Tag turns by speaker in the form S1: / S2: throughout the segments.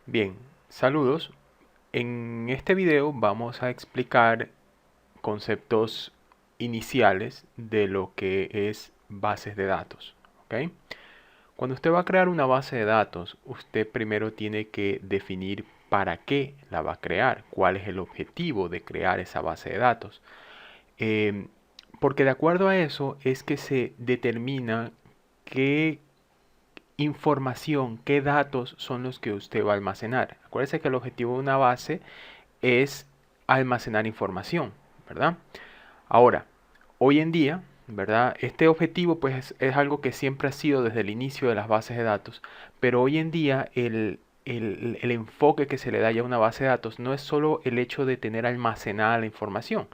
S1: Bien, saludos. En este video vamos a explicar conceptos iniciales de lo que es bases de datos. ¿Ok? Cuando usted va a crear una base de datos, usted primero tiene que definir para qué la va a crear, cuál es el objetivo de crear esa base de datos. Eh, Porque de acuerdo a eso es que se determina qué información, qué datos son los que usted va a almacenar. Acuérdese que el objetivo de una base es almacenar información, ¿verdad? Ahora, hoy en día, ¿verdad? Este objetivo pues es algo que siempre ha sido desde el inicio de las bases de datos, pero hoy en día el enfoque que se le da ya a una base de datos no es solo el hecho de tener almacenada la información,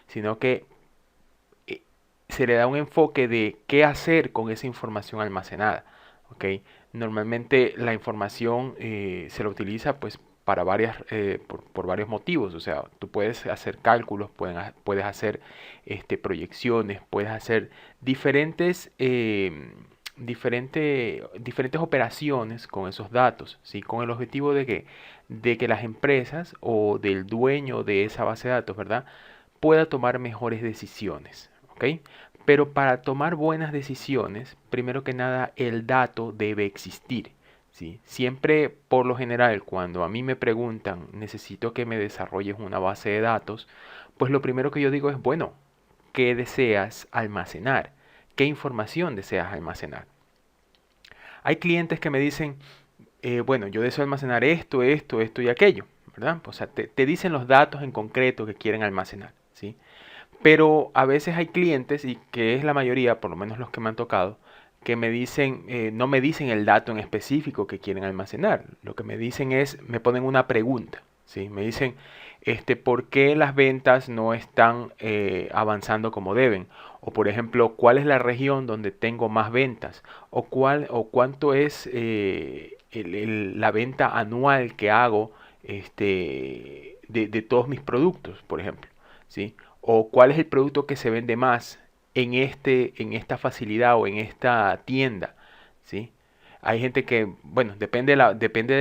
S1: sino que eh, se le da un enfoque de qué hacer con esa información almacenada. ¿Ok? Normalmente la información se la utiliza pues para por varios motivos. O sea, tú puedes hacer cálculos, puedes hacer proyecciones, puedes hacer diferentes, diferentes operaciones con esos datos, ¿sí? Con el objetivo de que las empresas o del dueño de esa base de datos, ¿verdad? Pueda tomar mejores decisiones. ¿Ok? Pero para tomar buenas decisiones, primero que nada, el dato debe existir. ¿Sí? Siempre, por lo general, cuando a mí me preguntan, necesito que me desarrolles una base de datos, pues lo primero que yo digo es, bueno, ¿qué deseas almacenar? ¿Qué información deseas almacenar? Hay clientes que me dicen, bueno, yo deseo almacenar esto y aquello, ¿verdad? O sea, te dicen los datos en concreto que quieren almacenar, ¿sí? Pero a veces hay clientes, y que es la mayoría, por lo menos los que me han tocado, que me dicen, no me dicen el dato en específico que quieren almacenar. Lo que me dicen es, me ponen una pregunta, ¿sí? Me dicen, ¿por qué las ventas no están avanzando como deben? O por ejemplo, ¿cuál es la región donde tengo más ventas? O cuánto es la venta anual que hago de todos mis productos, por ejemplo, ¿sí? O cuál es el producto que se vende más en esta facilidad o en esta tienda, ¿sí? Hay gente que, bueno, depende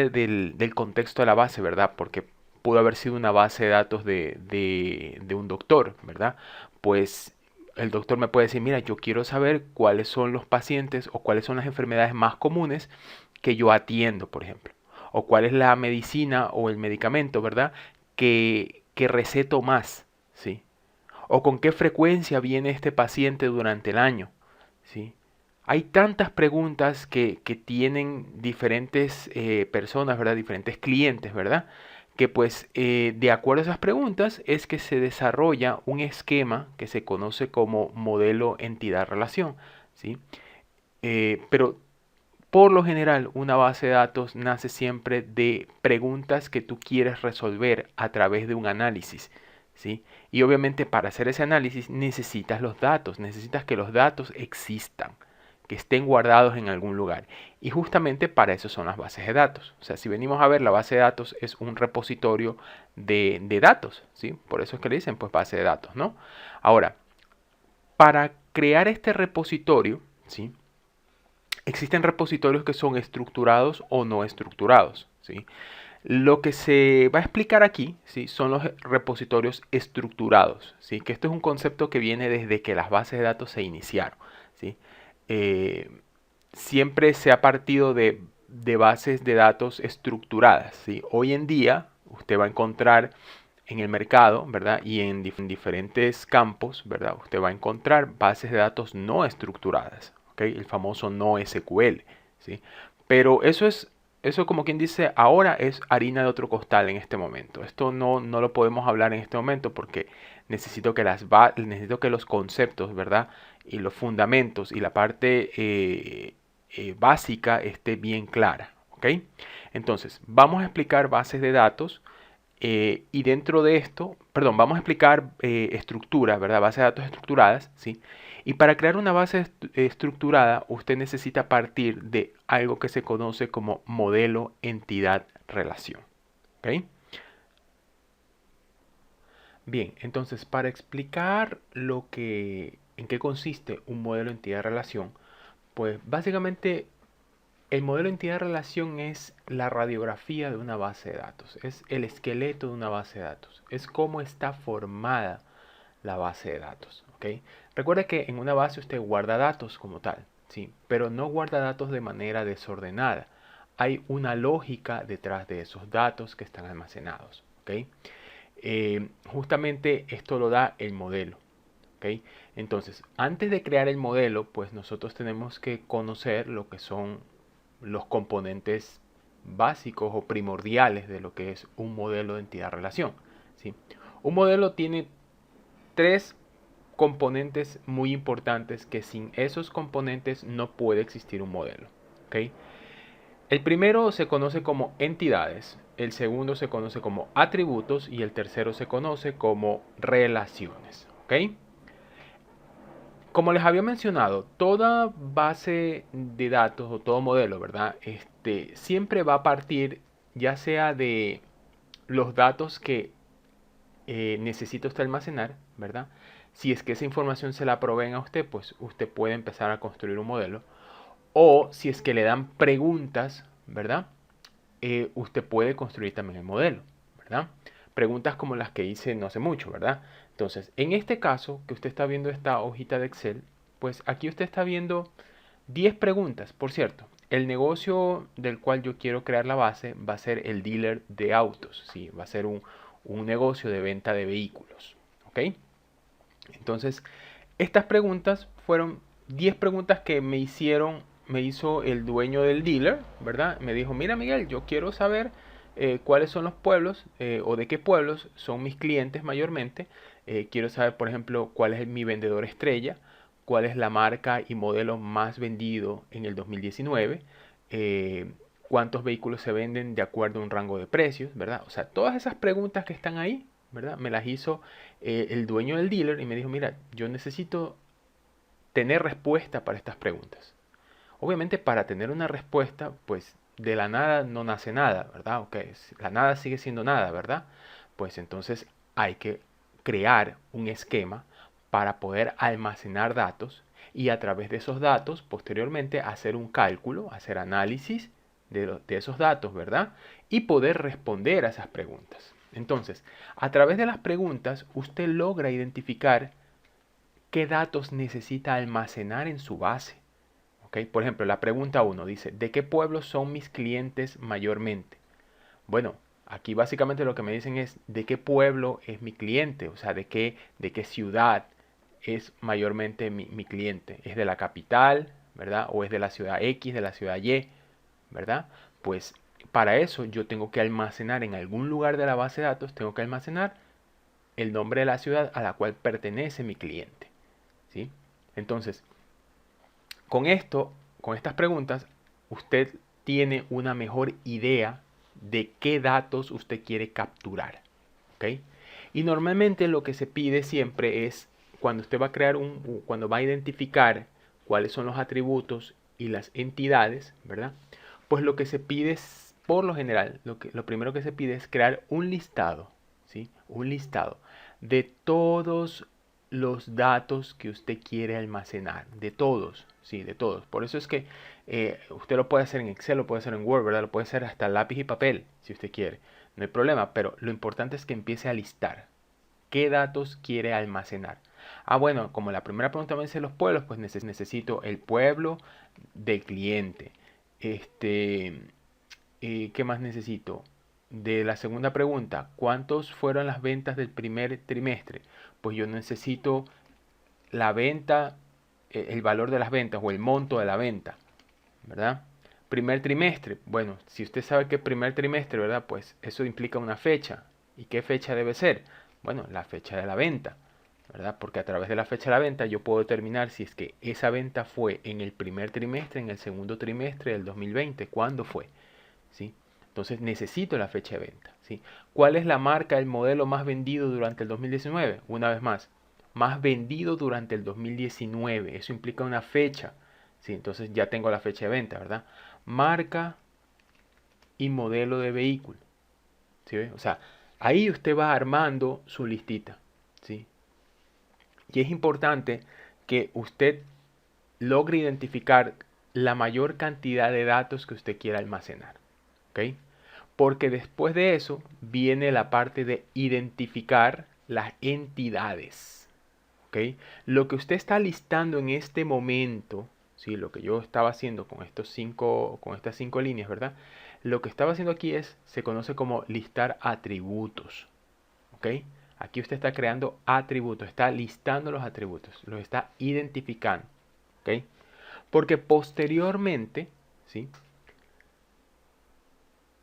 S1: del contexto de la base, ¿verdad? Porque pudo haber sido una base de datos de un doctor, ¿verdad? Pues el doctor me puede decir, mira, yo quiero saber cuáles son los pacientes o cuáles son las enfermedades más comunes que yo atiendo, por ejemplo. O cuál es la medicina o el medicamento, ¿verdad? Que receto más, ¿sí? O con qué frecuencia viene este paciente durante el año, ¿sí? Hay tantas preguntas que tienen diferentes personas, ¿verdad? Diferentes clientes, ¿verdad? Que pues de acuerdo a esas preguntas es que se desarrolla un esquema que se conoce como modelo entidad-relación, ¿sí? Pero por lo general, una base de datos nace siempre de preguntas que tú quieres resolver a través de un análisis, ¿sí? Y obviamente para hacer ese análisis necesitas los datos, necesitas que los datos existan, que estén guardados en algún lugar. Y justamente para eso son las bases de datos. O sea, si venimos a ver, la base de datos es un repositorio de datos, ¿sí? Por eso es que le dicen, pues, base de datos, ¿no? Ahora, para crear este repositorio, ¿sí? Existen repositorios que son estructurados o no estructurados, ¿sí? Lo que se va a explicar aquí, ¿sí? Son los repositorios estructurados, ¿sí? Que esto es un concepto que viene desde que las bases de datos se iniciaron, ¿sí? Eh, Siempre se ha partido de bases de datos estructuradas, ¿sí? Hoy en día usted va a encontrar en el mercado, ¿verdad? Y en diferentes campos, ¿verdad? Usted va a encontrar bases de datos no estructuradas, ¿ok? El famoso no SQL, ¿sí? Pero eso como quien dice, ahora es harina de otro costal en este momento. Esto no lo podemos hablar en este momento porque necesito que los conceptos, ¿verdad? Y los fundamentos y la parte básica esté bien clara, ¿ok? Entonces, vamos a explicar bases de datos y dentro de esto, perdón, vamos a explicar estructuras, ¿verdad? Bases de datos estructuradas, ¿sí? Y para crear una base estructurada, usted necesita partir de algo que se conoce como modelo entidad-relación, ¿ok? Bien, entonces para explicar en qué consiste un modelo entidad-relación, pues básicamente El modelo de entidad-relación es la radiografía de una base de datos, es el esqueleto de una base de datos, es cómo está formada la base de datos. ¿Ok? Recuerda que en una base usted guarda datos como tal, ¿sí? Pero no guarda datos de manera desordenada. Hay una lógica detrás de esos datos que están almacenados. ¿Ok? Justamente esto lo da el modelo. ¿Ok? Entonces, antes de crear el modelo, pues nosotros tenemos que conocer lo que son los componentes básicos o primordiales de lo que es un modelo de entidad-relación. ¿Sí? Un modelo tiene tres componentes muy importantes que sin esos componentes no puede existir un modelo. ¿Ok? El primero se conoce como entidades, el segundo se conoce como atributos y el tercero se conoce como relaciones. ¿Ok? Como les había mencionado, toda base de datos o todo modelo, ¿verdad? Siempre va a partir ya sea de los datos que necesita usted almacenar, ¿verdad? Si es que esa información se la proveen a usted, pues usted puede empezar a construir un modelo. O si es que le dan preguntas, ¿verdad? Usted puede construir también el modelo, ¿verdad? Preguntas como las que hice no hace mucho, ¿verdad? Entonces, en este caso, que usted está viendo esta hojita de Excel, pues aquí usted está viendo 10 preguntas. Por cierto, el negocio del cual yo quiero crear la base va a ser el dealer de autos, ¿sí? Va a ser un negocio de venta de vehículos, ¿ok? Entonces, estas preguntas fueron 10 preguntas que me hizo el dueño del dealer, ¿verdad? Me dijo, mira Miguel, yo quiero saber cuáles son los pueblos o de qué pueblos son mis clientes mayormente. Quiero saber, por ejemplo, cuál es mi vendedor estrella, cuál es la marca y modelo más vendido en el 2019, eh, cuántos vehículos se venden de acuerdo a un rango de precios, ¿verdad? O sea, todas esas preguntas que están ahí, ¿verdad? Me las hizo el dueño del dealer y me dijo, mira, yo necesito tener respuesta para estas preguntas. Obviamente para tener una respuesta, pues de la nada no nace nada, ¿verdad? Ok, la nada sigue siendo nada, ¿verdad? Pues entonces hay que crear un esquema para poder almacenar datos y a través de esos datos posteriormente hacer un cálculo, hacer análisis de esos datos, ¿verdad? Y poder responder a esas preguntas. Entonces, a través de las preguntas usted logra identificar qué datos necesita almacenar en su base. ¿Ok? Por ejemplo, la pregunta 1 dice, ¿de qué pueblos son mis clientes mayormente? Bueno, aquí básicamente lo que me dicen es, ¿de qué pueblo es mi cliente? O sea, ¿de qué ciudad es mayormente mi cliente? ¿Es de la capital, verdad? ¿O es de la ciudad X, de la ciudad Y, verdad? Pues para eso yo tengo que almacenar en algún lugar de la base de datos, tengo que almacenar el nombre de la ciudad a la cual pertenece mi cliente, ¿sí? Entonces, con esto, con estas preguntas, usted tiene una mejor idea de qué datos usted quiere capturar. ¿Ok? Y normalmente lo que se pide siempre es, cuando usted va a crear cuando va a identificar cuáles son los atributos y las entidades, ¿verdad? Pues lo que se pide es, por lo general, lo primero que se pide es crear un listado, ¿sí? Un listado de todos los datos que usted quiere almacenar, de todos, sí, de todos. Por eso es que usted lo puede hacer en Excel, lo puede hacer en Word, ¿verdad? Lo puede hacer hasta lápiz y papel, si usted quiere. No hay problema, pero lo importante es que empiece a listar qué datos quiere almacenar. Ah, bueno, como la primera pregunta me dice los pueblos, pues necesito el pueblo del cliente. Este, ¿Qué más necesito? De la segunda pregunta, ¿cuántos fueron las ventas del primer trimestre? Pues yo necesito la venta, el valor de las ventas o el monto de la venta, ¿verdad? Primer trimestre, bueno, si usted sabe que primer trimestre, ¿verdad? Pues eso implica una fecha. ¿Y qué fecha debe ser? Bueno, la fecha de la venta, ¿verdad? Porque a través de la fecha de la venta yo puedo determinar si es que esa venta fue en el primer trimestre, en el segundo trimestre del 2020, ¿cuándo fue? ¿Sí? Entonces necesito la fecha de venta, ¿sí? ¿Cuál es la marca, el modelo más vendido durante el 2019? Una vez más vendido durante el 2019. Eso implica una fecha, ¿sí? Entonces ya tengo la fecha de venta, ¿verdad? Marca y modelo de vehículo, ¿sí ve? O sea, ahí usted va armando su listita, ¿sí? Y es importante que usted logre identificar la mayor cantidad de datos que usted quiera almacenar. ¿Ok? Porque después de eso viene la parte de identificar las entidades. ¿Ok? Lo que usted está listando en este momento, ¿sí? Lo que yo estaba haciendo con con estas cinco líneas, ¿verdad? Lo que estaba haciendo aquí se conoce como listar atributos. ¿Ok? Aquí usted está creando atributos, está listando los atributos, los está identificando. ¿Ok? Porque posteriormente, ¿sí?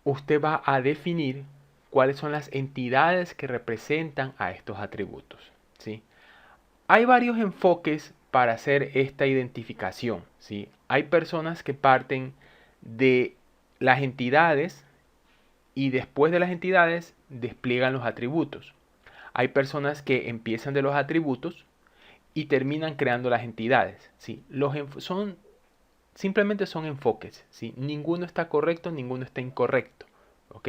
S1: Usted va a definir cuáles son las entidades que representan a estos atributos, ¿sí? Hay varios enfoques para hacer esta identificación, ¿sí? Hay personas que parten de las entidades y después de las entidades despliegan los atributos. Hay personas que empiezan de los atributos y terminan creando las entidades, ¿sí? Simplemente son enfoques, ¿sí? Ninguno está correcto, ninguno está incorrecto, ¿ok?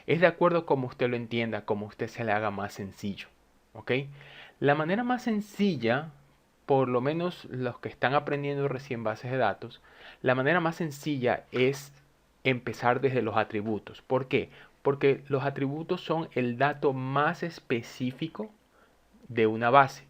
S1: Es de acuerdo como usted lo entienda, como usted se le haga más sencillo, ¿ok? La manera más sencilla, por lo menos los que están aprendiendo recién bases de datos, la manera más sencilla es empezar desde los atributos. ¿Por qué? Porque los atributos son el dato más específico de una base,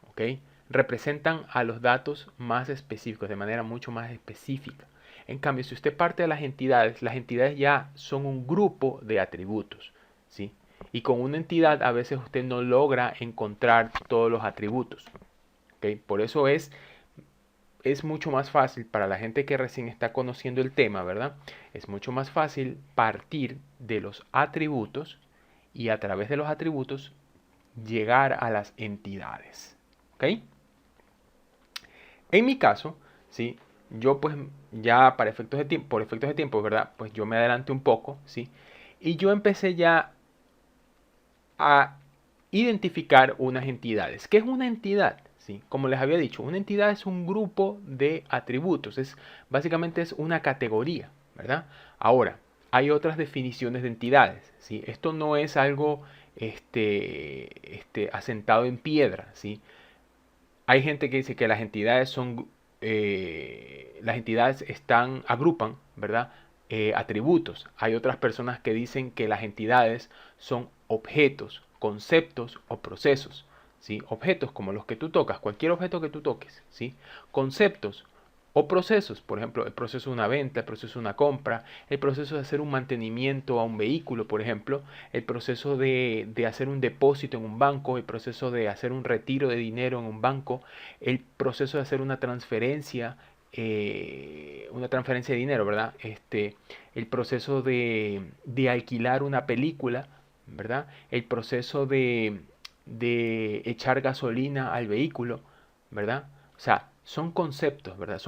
S1: ¿ok? Representan a los datos más específicos, de manera mucho más específica. En cambio, si usted parte de las entidades ya son un grupo de atributos, ¿sí? Y con una entidad a veces usted no logra encontrar todos los atributos, ¿ok? Por eso es mucho más fácil para la gente que recién está conociendo el tema, ¿verdad? Es mucho más fácil partir de los atributos y a través de los atributos llegar a las entidades, ¿ok? En mi caso, ¿sí? Yo pues ya para efectos de tiempo, por efectos de tiempo, ¿verdad? Pues yo me adelanté un poco, ¿sí? Y yo empecé ya a identificar unas entidades. ¿Qué es una entidad? ¿Sí? Como les había dicho, una entidad es un grupo de atributos, básicamente es una categoría, ¿verdad? Ahora, hay otras definiciones de entidades, ¿sí? Esto no es algo asentado en piedra, ¿sí? Hay gente que dice que las entidades agrupan, ¿verdad? Atributos. Hay otras personas que dicen que las entidades son objetos, conceptos o procesos, ¿sí? Objetos como los que tú tocas, cualquier objeto que tú toques, ¿sí? Conceptos o procesos, por ejemplo, el proceso de una venta, el proceso de una compra, el proceso de hacer un mantenimiento a un vehículo, por ejemplo, el proceso de hacer un depósito en un banco, el proceso de hacer un retiro de dinero en un banco, el proceso de hacer una transferencia de dinero, ¿verdad? El proceso de alquilar una película, ¿verdad? El proceso de echar gasolina al vehículo, ¿verdad? O sea, son conceptos, ¿verdad?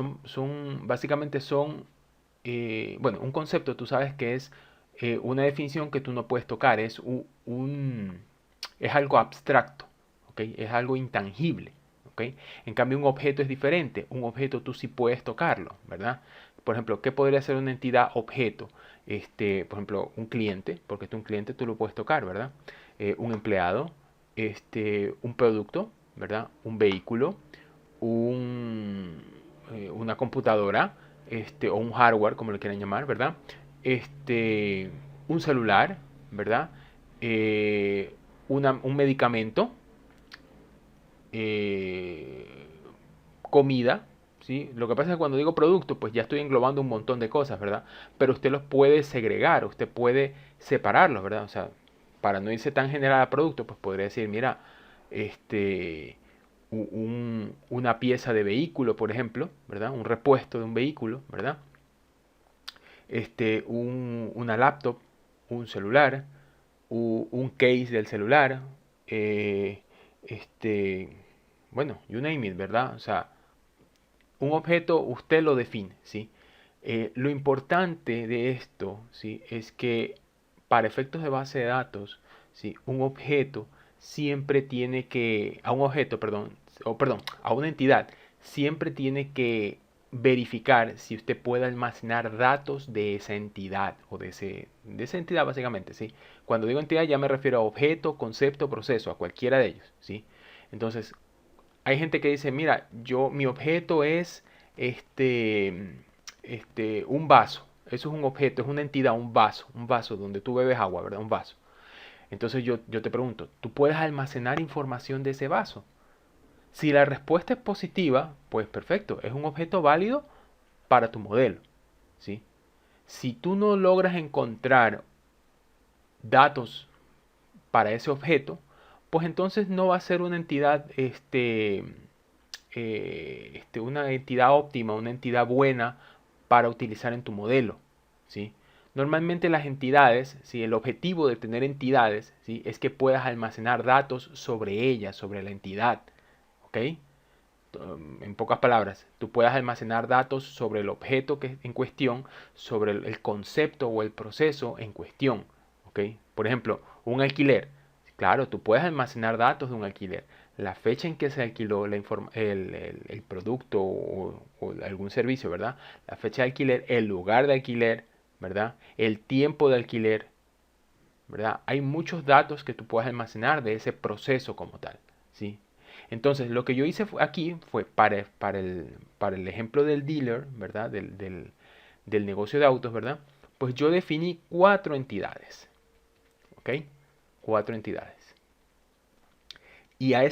S1: Básicamente bueno, un concepto tú sabes que es una definición que tú no puedes tocar, es algo abstracto, ¿ok? Es algo intangible, ¿ok? En cambio, un objeto es diferente, un objeto tú sí puedes tocarlo, ¿verdad? Por ejemplo, ¿qué podría ser una entidad objeto? Por ejemplo, un cliente, porque un cliente tú lo puedes tocar, ¿verdad? Un empleado, un producto, ¿verdad? Un vehículo, una computadora, o un hardware, como lo quieran llamar, ¿verdad? Este, un celular, ¿verdad? Eh, un medicamento, eh, comida, ¿sí? Lo que pasa es que cuando digo producto, pues ya estoy englobando un montón de cosas, ¿verdad? Pero usted los puede segregar, usted puede separarlos, ¿verdad? O sea, para no irse tan general a producto, pues podría decir, mira, este, una pieza de vehículo, por ejemplo, ¿verdad? Un repuesto de un vehículo, ¿verdad? Una laptop, un celular, un case del celular, eh, este, bueno, you name it, ¿verdad? O sea, un objeto usted lo define, ¿sí? Lo importante de esto, ¿sí? Es que para efectos de base de datos, ¿sí? Un objeto siempre tiene que, a un objeto, perdón, a una entidad, siempre tiene que verificar si usted puede almacenar datos de esa entidad o de esa entidad básicamente, ¿sí? Cuando digo entidad ya me refiero a objeto, concepto, proceso, a cualquiera de ellos, ¿sí? Entonces, hay gente que dice, mira, mi objeto es este, un vaso. Eso es un objeto, es una entidad, un vaso donde tú bebes agua, ¿verdad? Un vaso. Entonces yo te pregunto, ¿tú puedes almacenar información de ese vaso? Si la respuesta es positiva, pues perfecto, es un objeto válido para tu modelo, ¿sí? Si tú no logras encontrar datos para ese objeto, pues entonces no va a ser una entidad, una entidad óptima, una entidad buena para utilizar en tu modelo, ¿sí? Normalmente las entidades, ¿sí? El objetivo de tener entidades, ¿sí? Es que puedas almacenar datos sobre ellas, sobre la entidad, ¿ok? En pocas palabras, tú puedas almacenar datos sobre el objeto que en cuestión, sobre el concepto o el proceso en cuestión, ¿ok? Por ejemplo, un alquiler. Claro, tú puedes almacenar datos de un alquiler, la fecha en que se alquiló el producto o algún servicio, ¿verdad? La fecha de alquiler, el lugar de alquiler, ¿verdad? El tiempo de alquiler, ¿verdad? Hay muchos datos que tú puedes almacenar de ese proceso como tal, ¿sí? Entonces, lo que yo hice aquí fue para el ejemplo del dealer, ¿verdad? Del negocio de autos, ¿verdad? Pues yo definí cuatro entidades, ¿ok? Cuatro entidades. Y a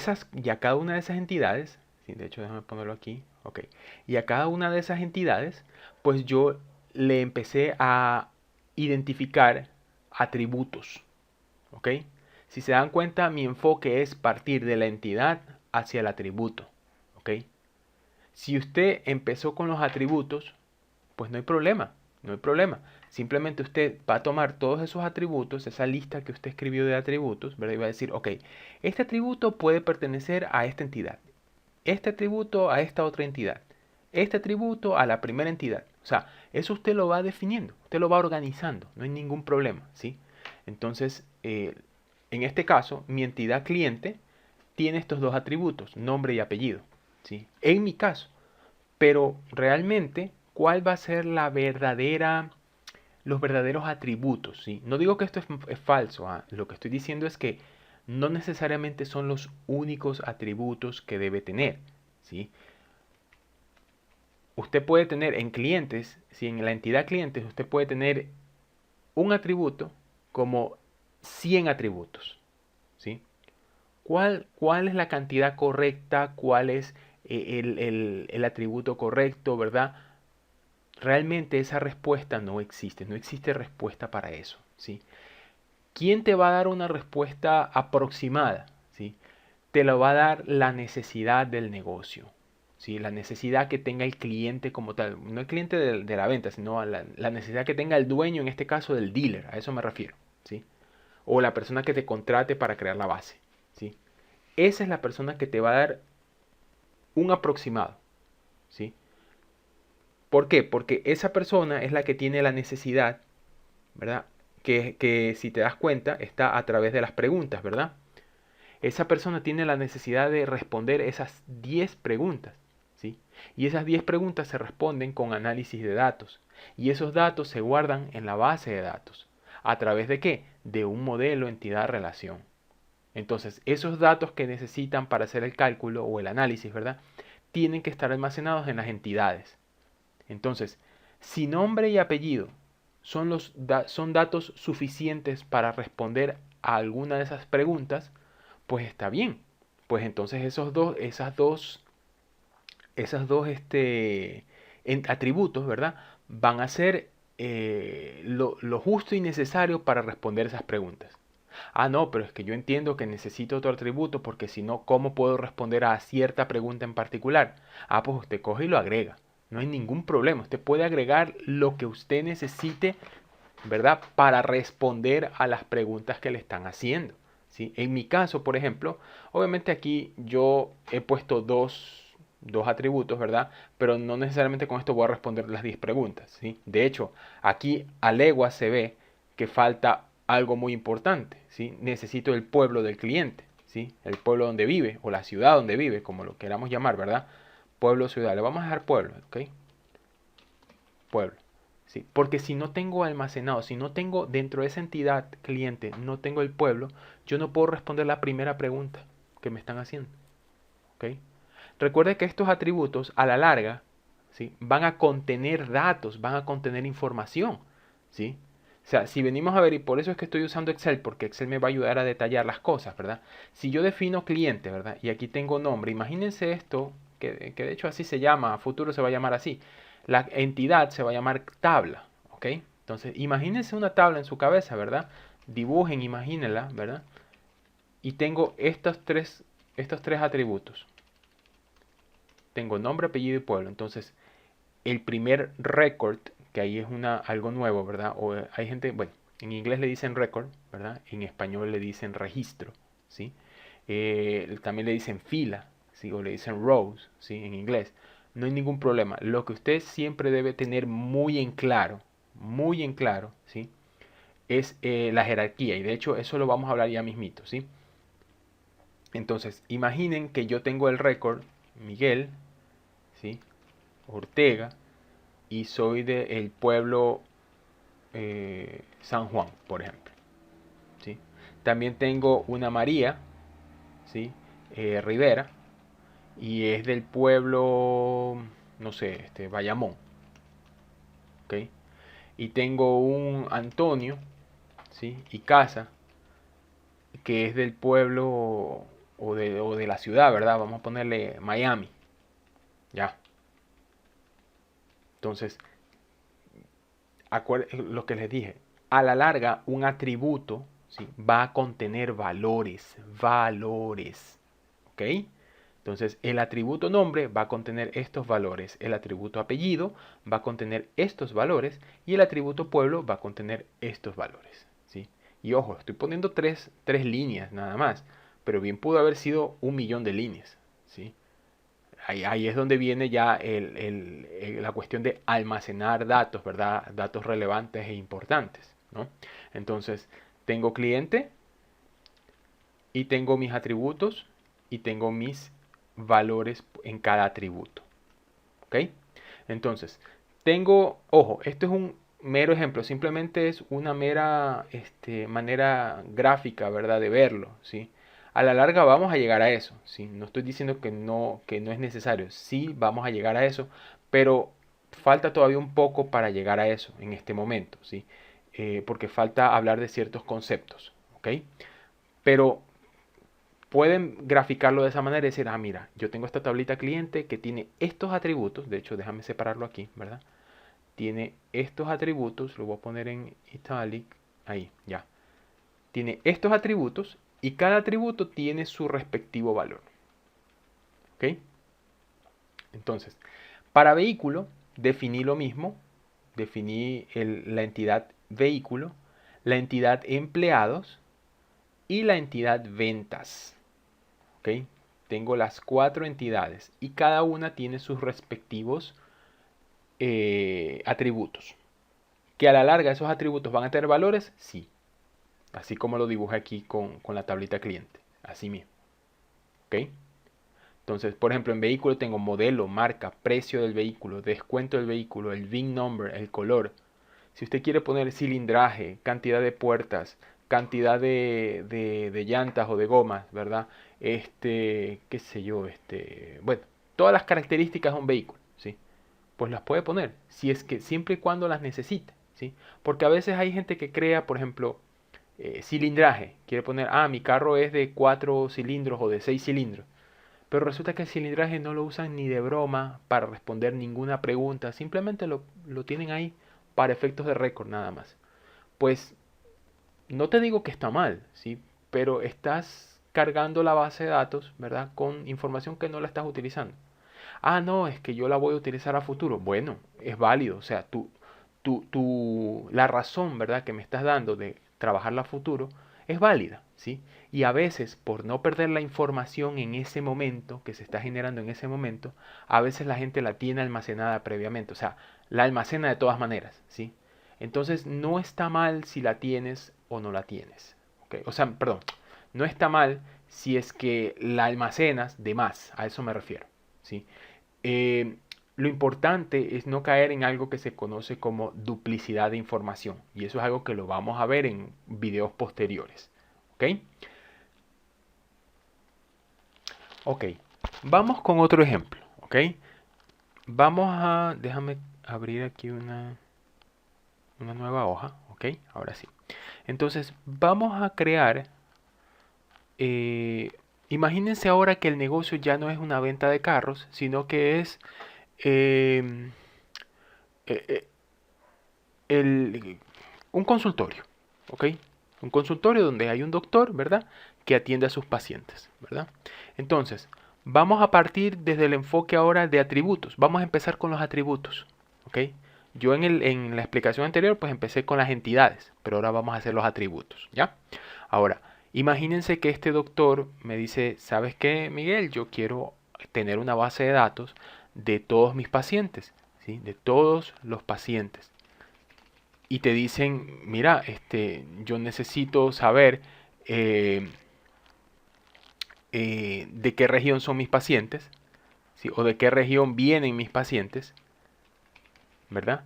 S1: cada una de esas entidades, sí, de hecho déjame ponerlo aquí, ok. Y a cada una de esas entidades, pues yo le empecé a identificar atributos, ¿ok? Si se dan cuenta, mi enfoque es partir de la entidad hacia el atributo, ¿ok? Si usted empezó con los atributos, pues no hay problema, no hay problema. Simplemente usted va a tomar todos esos atributos, esa lista que usted escribió de atributos, ¿verdad? Y va a decir, ok, este atributo puede pertenecer a esta entidad, este atributo a esta otra entidad, este atributo a la primera entidad. O sea, eso usted lo va definiendo, usted lo va organizando, no hay ningún problema, ¿sí? Entonces, en este caso, mi entidad cliente tiene estos dos atributos, nombre y apellido, ¿sí? En mi caso. Pero realmente, ¿cuál va a ser los verdaderos atributos? ¿Sí? No digo que esto es falso, lo que estoy diciendo es que no necesariamente son los únicos atributos que debe tener, ¿sí? Usted puede tener en clientes, si en la entidad clientes usted puede tener un atributo como 100 atributos, ¿sí? ¿Cuál es la cantidad correcta? ¿Cuál es el atributo correcto, verdad? Realmente esa respuesta no existe, no existe respuesta para eso, ¿sí? ¿Quién te va a dar una respuesta aproximada? ¿Sí? Te lo va a dar la necesidad del negocio, ¿sí? La necesidad que tenga el cliente como tal, no el cliente de la venta, sino la necesidad que tenga el dueño, en este caso del dealer, a eso me refiero, ¿sí? O la persona que te contrate para crear la base, ¿sí? Esa es la persona que te va a dar un aproximado, ¿sí? ¿Por qué? Porque esa persona es la que tiene la necesidad, ¿verdad? Que si te das cuenta está a través de las preguntas, ¿verdad? Esa persona tiene la necesidad de responder esas 10 preguntas, ¿sí? Y esas 10 preguntas se responden con análisis de datos. Y esos datos se guardan en la base de datos. ¿A través de qué? De un modelo entidad-relación. Entonces, esos datos que necesitan para hacer el cálculo o el análisis, ¿verdad? Tienen que estar almacenados en las entidades. Entonces, si nombre y apellido son datos suficientes para responder a alguna de esas preguntas, pues está bien. Pues entonces esas dos atributos, ¿verdad? Van a ser lo justo y necesario para responder esas preguntas. Ah, no, pero es que yo entiendo que necesito otro atributo porque si no, ¿cómo puedo responder a cierta pregunta en particular? Ah, pues usted coge y lo agrega. No hay ningún problema. Usted puede agregar lo que usted necesite, ¿verdad? Para responder a las preguntas que le están haciendo, ¿sí? En mi caso, por ejemplo, obviamente aquí yo he puesto dos atributos, ¿verdad? Pero no necesariamente con esto voy a responder las 10 preguntas, ¿sí? De hecho, aquí a legua se ve que falta algo muy importante, ¿sí? Necesito el pueblo del cliente, ¿sí? El pueblo donde vive o la ciudad donde vive, como lo queramos llamar, ¿verdad? Pueblo, ciudad. Le vamos a dejar pueblo, ¿ok? Pueblo. ¿Sí? Porque si no tengo almacenado, si no tengo dentro de esa entidad cliente, no tengo el pueblo, yo no puedo responder la primera pregunta que me están haciendo. ¿Ok? Recuerde que estos atributos a la larga ¿sí? Van a contener datos, van a contener información, ¿sí? O sea, si venimos a ver, y por eso es que estoy usando Excel, porque Excel me va a ayudar a detallar las cosas, ¿verdad? Si yo defino cliente, ¿verdad? Y aquí tengo nombre, imagínense esto, que de hecho así se llama, a futuro se va a llamar así. La entidad se va a llamar tabla, ¿ok? Entonces, imagínense una tabla en su cabeza, ¿verdad? Dibujen, imagínenla, ¿verdad? Y tengo estos tres atributos. Tengo nombre, apellido y pueblo. Entonces, el primer record, que ahí es algo nuevo, ¿verdad? O hay gente, bueno, en inglés le dicen record, ¿verdad? En español le dicen registro, ¿sí? También le dicen fila, ¿sí? O le dicen rows, ¿sí? En inglés. No hay ningún problema. Lo que usted siempre debe tener muy en claro, ¿sí? Es la jerarquía. Y de hecho, eso lo vamos a hablar ya mismito, ¿sí? Entonces, imaginen que yo tengo el récord Miguel, ¿sí? Ortega, y soy del pueblo San Juan, por ejemplo, ¿sí? También tengo una María, ¿sí? Rivera, y es del pueblo, no sé, Bayamón, ¿ok? Y tengo un Antonio, ¿sí? Y Casa, que es del pueblo o de la ciudad, ¿verdad? Vamos a ponerle Miami, ya. Entonces, lo que les dije, a la larga un atributo, ¿sí? Va a contener valores, ¿ok? Entonces el atributo nombre va a contener estos valores, el atributo apellido va a contener estos valores y el atributo pueblo va a contener estos valores, ¿sí? Y ojo, estoy poniendo tres líneas nada más, pero bien pudo haber sido 1 millón de líneas, ¿sí? Ahí es donde viene ya la cuestión de almacenar datos, ¿verdad? Datos relevantes e importantes, ¿no? Entonces, tengo cliente y tengo mis atributos y tengo mis valores en cada atributo, ¿ok? Entonces, ojo, esto es un mero ejemplo, simplemente es una mera manera gráfica, ¿verdad? De verlo, ¿sí? A la larga vamos a llegar a eso, ¿sí? No estoy diciendo que no es necesario, sí vamos a llegar a eso, pero falta todavía un poco para llegar a eso en este momento, ¿sí? Porque falta hablar de ciertos conceptos, ¿ok? Pero pueden graficarlo de esa manera y decir, ah, mira, yo tengo esta tablita cliente que tiene estos atributos, de hecho déjame separarlo aquí, ¿verdad? Tiene estos atributos, lo voy a poner en italic, ahí, ya. Tiene estos atributos y cada atributo tiene su respectivo valor. ¿Ok? Entonces, para vehículo, definí lo mismo, definí la entidad vehículo, la entidad empleados y la entidad ventas. ¿Ok? Tengo las 4 entidades y cada una tiene sus respectivos atributos. ¿Que a la larga esos atributos van a tener valores? Sí. Así como lo dibujé aquí con la tablita cliente. Así mismo. ¿Ok? Entonces, por ejemplo, en vehículo tengo modelo, marca, precio del vehículo, descuento del vehículo, el VIN number, el color. Si usted quiere poner cilindraje, cantidad de puertas, cantidad de llantas o de gomas, ¿verdad? Qué sé yo, bueno, todas las características de un vehículo, ¿sí? Pues las puede poner, si es que siempre y cuando las necesite, ¿sí? Porque a veces hay gente que crea, por ejemplo, cilindraje, quiere poner, ah, mi carro es de 4 cilindros o de 6 cilindros, pero resulta que el cilindraje no lo usan ni de broma para responder ninguna pregunta, simplemente lo tienen ahí para efectos de récord nada más. Pues no te digo que está mal, ¿sí? Pero estás cargando la base de datos, ¿verdad? Con información que no la estás utilizando. Ah, no, es que yo la voy a utilizar a futuro. Bueno, es válido. O sea, la razón, ¿verdad? Que me estás dando de trabajarla a futuro es válida, ¿sí? Y a veces, por no perder la información en ese momento, que se está generando en ese momento, a veces la gente la tiene almacenada previamente. O sea, la almacena de todas maneras, ¿sí? Entonces, no está mal si la tienes o no la tienes. ¿Ok? O sea, perdón, no está mal si es que la almacenas de más. A eso me refiero, ¿sí? Eh, lo importante es no caer en algo que se conoce como duplicidad de información. Y eso es algo que lo vamos a ver en videos posteriores. ¿Ok? Ok. Vamos con otro ejemplo. ¿Ok? déjame abrir aquí una nueva hoja, ¿ok? Ahora sí. Entonces, vamos a crear, eh, imagínense ahora que el negocio ya no es una venta de carros, sino que es em, eh, eh, el, un consultorio, ¿ok? Un consultorio donde hay un doctor, ¿verdad? Que atiende a sus pacientes, ¿verdad? Entonces, vamos a partir desde el enfoque ahora de atributos. Vamos a empezar con los atributos, ¿ok? Yo en la explicación anterior, pues empecé con las entidades, pero ahora vamos a hacer los atributos, ¿ya? Ahora, imagínense que este doctor me dice, ¿sabes qué, Miguel? Yo quiero tener una base de datos de todos mis pacientes, ¿sí? De todos los pacientes y te dicen, mira, yo necesito saber eh, de qué región son mis pacientes, ¿sí? O de qué región vienen mis pacientes, ¿verdad?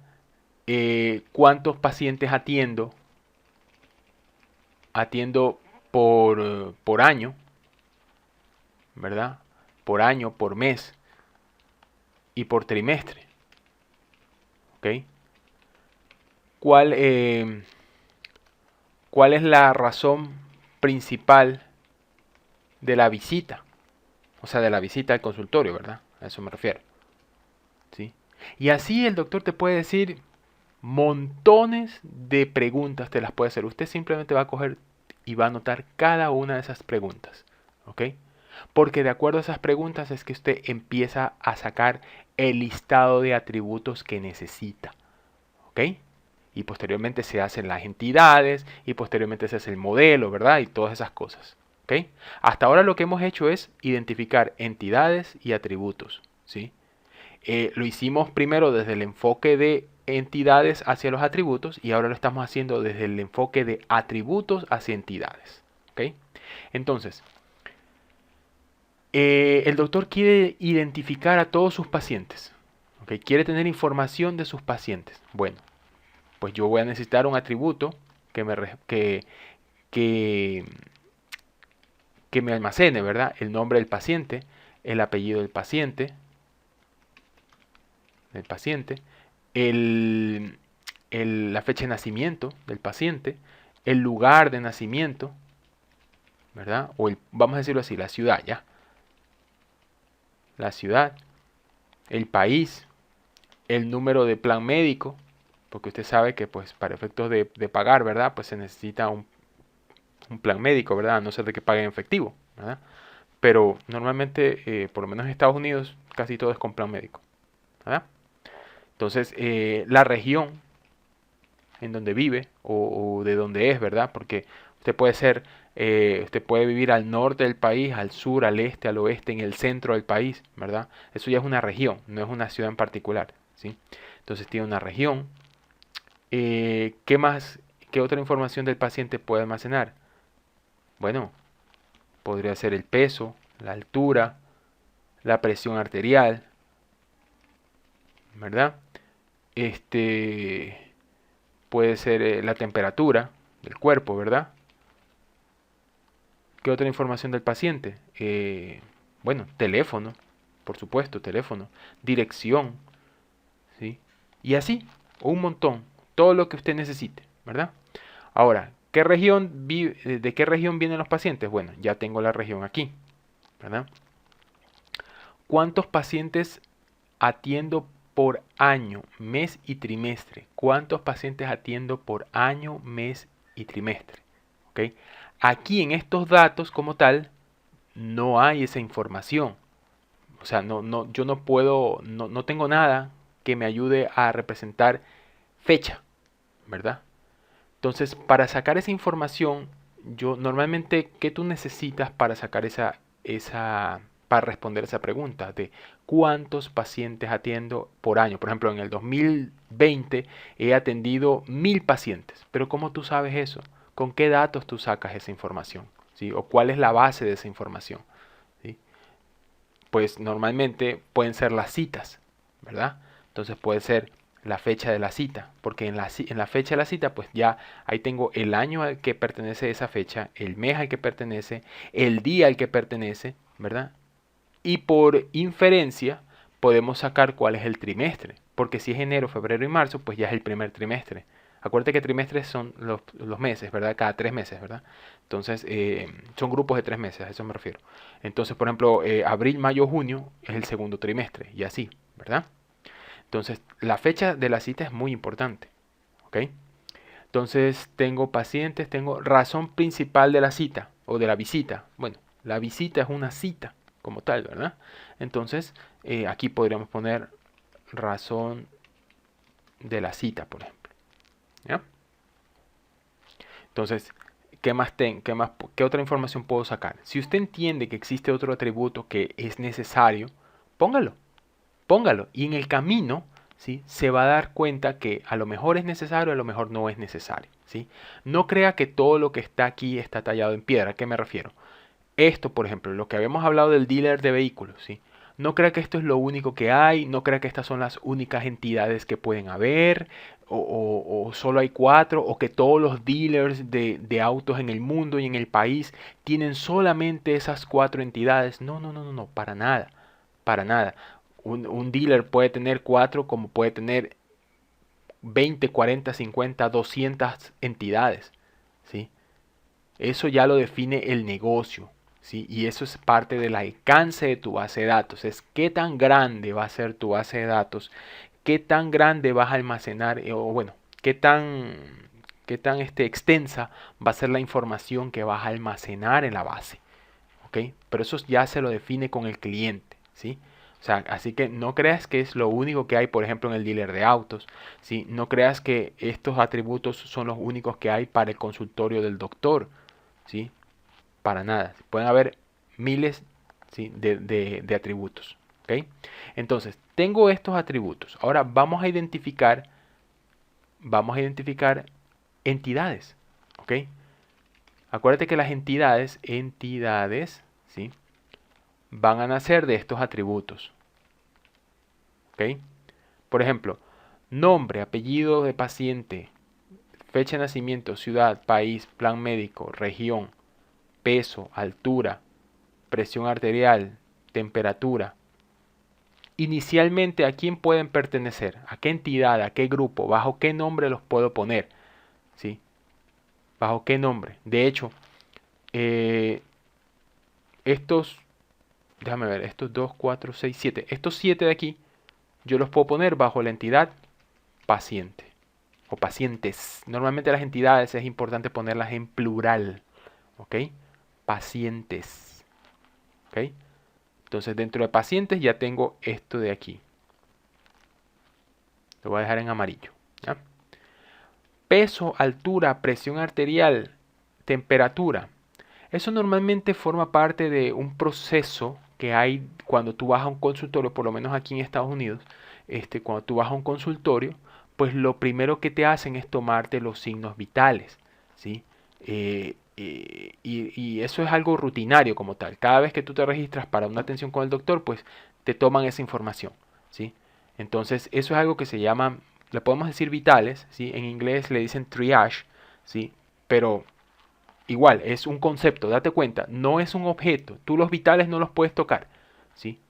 S1: ¿Cuántos pacientes atiendo por año, ¿verdad? Por año, por mes y por trimestre, ¿ok? ¿Cuál, eh, ¿Cuál es la razón principal de la visita? O sea, de la visita al consultorio, ¿verdad? A eso me refiero. ¿Sí? Y así el doctor te puede decir montones de preguntas, te las puede hacer. Usted simplemente va a coger y va a anotar cada una de esas preguntas. ¿Ok? Porque de acuerdo a esas preguntas es que usted empieza a sacar el listado de atributos que necesita. ¿Ok? Y posteriormente se hacen las entidades y posteriormente se hace el modelo, ¿verdad? Y todas esas cosas. ¿Ok? Hasta ahora lo que hemos hecho es identificar entidades y atributos. ¿Sí? Lo hicimos primero desde el enfoque de entidades hacia los atributos y ahora lo estamos haciendo desde el enfoque de atributos hacia entidades. ¿Ok? Entonces, el doctor quiere identificar a todos sus pacientes. ¿Ok? Quiere tener información de sus pacientes. Bueno, pues yo voy a necesitar un atributo que me, que, que me almacene, ¿verdad? El nombre del paciente, el apellido del paciente, el, la fecha de nacimiento del paciente, el lugar de nacimiento, ¿verdad? Vamos a decirlo así, la ciudad, ¿ya? La ciudad, el país, el número de plan médico, porque usted sabe que pues para efectos de pagar, ¿verdad? Pues se necesita un plan médico, ¿verdad? A no ser de que pague en efectivo, ¿verdad? Pero normalmente, por lo menos en Estados Unidos, casi todo es con plan médico, ¿verdad? Entonces, la región en donde vive o de donde es, ¿verdad? Porque usted puede vivir al norte del país, al sur, al este, al oeste, en el centro del país, ¿verdad? Eso ya es una región, no es una ciudad en particular, ¿sí? Entonces tiene una región. ¿Qué más? ¿Qué otra información del paciente puede almacenar? Bueno, podría ser el peso, la altura, la presión arterial, ¿verdad? Este puede ser la temperatura del cuerpo, ¿verdad? ¿Qué otra información del paciente? Bueno, teléfono, por supuesto, teléfono, dirección, ¿sí? Y así, un montón, todo lo que usted necesite, ¿verdad? Ahora, ¿de qué región vienen los pacientes? Bueno, ya tengo la región aquí, ¿verdad? ¿Cuántos pacientes atiendo por año, mes y trimestre? ¿Cuántos pacientes atiendo por año, mes y trimestre? ¿Ok? Aquí en estos datos como tal no hay esa información. O sea, yo no puedo, no tengo nada que me ayude a representar fecha, ¿verdad? Entonces, para sacar esa información, yo normalmente, ¿qué tú necesitas para sacar para responder esa pregunta de cuántos pacientes atiendo por año? Por ejemplo, en el 2020 he atendido 1000 pacientes, pero ¿cómo tú sabes eso? ¿Con qué datos tú sacas esa información? ¿Sí? ¿O cuál es la base de esa información? ¿Sí? Pues normalmente pueden ser las citas, ¿verdad? Entonces puede ser la fecha de la cita, porque en la fecha de la cita, pues ya ahí tengo el año al que pertenece esa fecha, el mes al que pertenece, el día al que pertenece, ¿verdad? Y por inferencia, podemos sacar cuál es el trimestre. Porque si es enero, febrero y marzo, pues ya es el primer trimestre. Acuérdate que trimestres son los meses, ¿verdad? Cada 3 meses, ¿verdad? Entonces, son grupos de 3 meses, a eso me refiero. Entonces, por ejemplo, abril, mayo, junio es el segundo trimestre, y así, ¿verdad? Entonces, la fecha de la cita es muy importante, ¿ok? Entonces, tengo pacientes, tengo razón principal de la cita o de la visita. Bueno, la visita es una cita como tal, ¿verdad? Entonces, aquí podríamos poner razón de la cita, por ejemplo. ¿Ya? Entonces, ¿qué otra información puedo sacar? Si usted entiende que existe otro atributo que es necesario, póngalo, póngalo. Y en el camino, ¿sí? Se va a dar cuenta que a lo mejor es necesario, a lo mejor no es necesario, ¿sí? No crea que todo lo que está aquí está tallado en piedra. ¿A qué me refiero? Esto, por ejemplo, lo que habíamos hablado del dealer de vehículos, ¿sí? No crea que esto es lo único que hay, no crea que estas son las únicas entidades que pueden haber, o solo hay cuatro, o que todos los dealers de autos en el mundo y en el país tienen solamente esas cuatro entidades. No, no, no, no, no, para nada, para nada. Un dealer puede tener cuatro como puede tener 20, 40, 50, 200 entidades, ¿sí? Eso ya lo define el negocio, ¿sí? Y eso es parte del alcance de tu base de datos. Es qué tan grande va a ser tu base de datos, qué tan grande vas a almacenar, o bueno, qué tan extensa va a ser la información que vas a almacenar en la base, ¿ok? Pero eso ya se lo define con el cliente, ¿sí? O sea, así que no creas que es lo único que hay, por ejemplo, en el dealer de autos, ¿sí? No creas que estos atributos son los únicos que hay para el consultorio del doctor, ¿sí? Para nada. Pueden haber miles, ¿sí? de atributos. ¿Ok? Entonces, tengo estos atributos. Ahora vamos a identificar entidades. ¿Ok? Acuérdate que las entidades, ¿sí? Van a nacer de estos atributos. ¿Ok? Por ejemplo, nombre, apellido de paciente, fecha de nacimiento, ciudad, país, plan médico, región, peso, altura, presión arterial, temperatura. Inicialmente, ¿a quién pueden pertenecer? ¿A qué entidad? ¿A qué grupo? ¿Bajo qué nombre los puedo poner? ¿Sí? ¿Bajo qué nombre? De hecho, eh, estos, déjame ver, estos 2, 4, 6, 7. Estos 7 de aquí, yo los puedo poner bajo la entidad paciente o pacientes. Normalmente las entidades es importante ponerlas en plural. ¿Ok? Pacientes. ¿Ok? Entonces dentro de pacientes ya tengo esto de aquí. Lo voy a dejar en amarillo. ¿Ya? Peso, altura, presión arterial, temperatura. Eso normalmente forma parte de un proceso que hay cuando tú vas a un consultorio, por lo menos aquí en Estados Unidos, cuando tú vas a un consultorio, pues lo primero que te hacen es tomarte los signos vitales, ¿sí? Y eso es algo rutinario como tal. Cada vez que tú te registras para una atención con el doctor, pues te toman esa información, ¿sí? Entonces, eso es algo que se llama, le podemos decir vitales, ¿sí? En inglés le dicen triage, ¿sí? Pero igual, es un concepto, date cuenta, no es un objeto. Tú los vitales no los puedes tocar, ¿sí?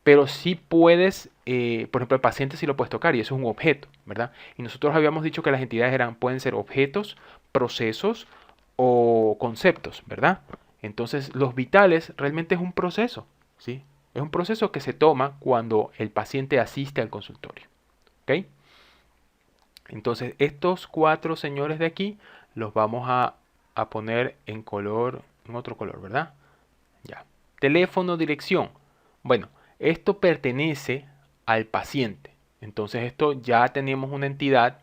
S1: Pero sí puedes, por ejemplo, el paciente sí lo puedes tocar y eso es un objeto, ¿verdad? Y nosotros habíamos dicho que las entidades pueden ser objetos, procesos o conceptos, ¿verdad? Entonces, los vitales realmente es un proceso, ¿sí? Es un proceso que se toma cuando el paciente asiste al consultorio, ¿ok? Entonces, estos cuatro señores de aquí los vamos a poner en color, en otro color, ¿verdad? Ya. Teléfono, dirección. Bueno, esto pertenece al paciente. Entonces, esto ya tenemos una entidad,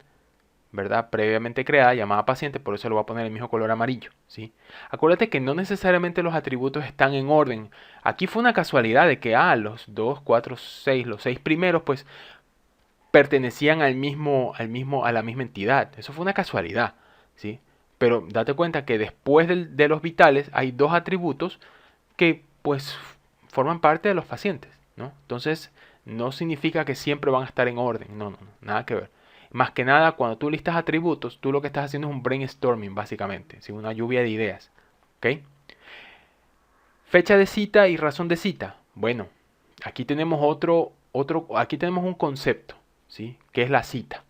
S1: ¿verdad? Previamente creada llamada paciente, por eso lo voy a poner el mismo color amarillo, ¿sí? Acuérdate que no necesariamente los atributos están en orden. Aquí fue una casualidad de que, los 2, 4, 6, los 6 primeros, pues pertenecían a la misma entidad. Eso fue una casualidad, ¿sí? Pero date cuenta que después de los vitales hay dos atributos que pues forman parte de los pacientes, ¿no? Entonces no significa que siempre van a estar en orden, no, no, no, nada que ver. Más que nada, cuando tú listas atributos, tú lo que estás haciendo es un brainstorming, básicamente, ¿sí? Una lluvia de ideas, ¿ok? Fecha de cita y razón de cita. Bueno, aquí tenemos aquí tenemos un concepto, ¿sí? Que es la cita.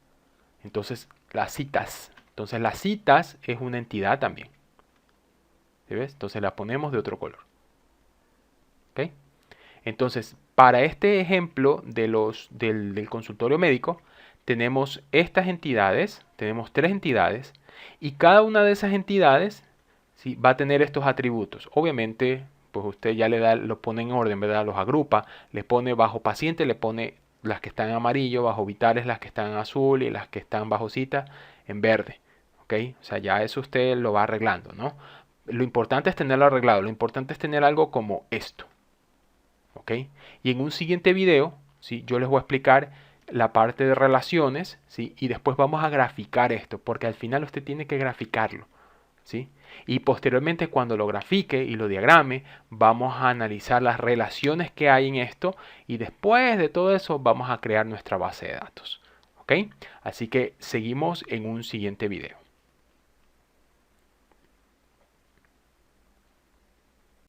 S1: Entonces, las citas. Entonces, las citas es una entidad también. ¿Sí ves? Entonces, la ponemos de otro color. ¿Ok? Entonces, para este ejemplo del consultorio médico, tenemos estas entidades, tenemos tres entidades, y cada una de esas entidades, ¿sí?, va a tener estos atributos. Obviamente, pues usted ya le da, los pone en orden, ¿verdad? Los agrupa, le pone bajo paciente, le pone las que están en amarillo, bajo vitales las que están en azul y las que están bajo cita en verde. ¿Ok? O sea, ya eso usted lo va arreglando, ¿no? Lo importante es tenerlo arreglado, lo importante es tener algo como esto. ¿Ok? Y en un siguiente video, ¿sí?, yo les voy a explicar la parte de relaciones, ¿sí?, y después vamos a graficar esto, porque al final usted tiene que graficarlo, ¿sí? Y posteriormente, cuando lo grafique y lo diagrame, vamos a analizar las relaciones que hay en esto, y después de todo eso vamos a crear nuestra base de datos. ¿Ok? Así que seguimos en un siguiente video.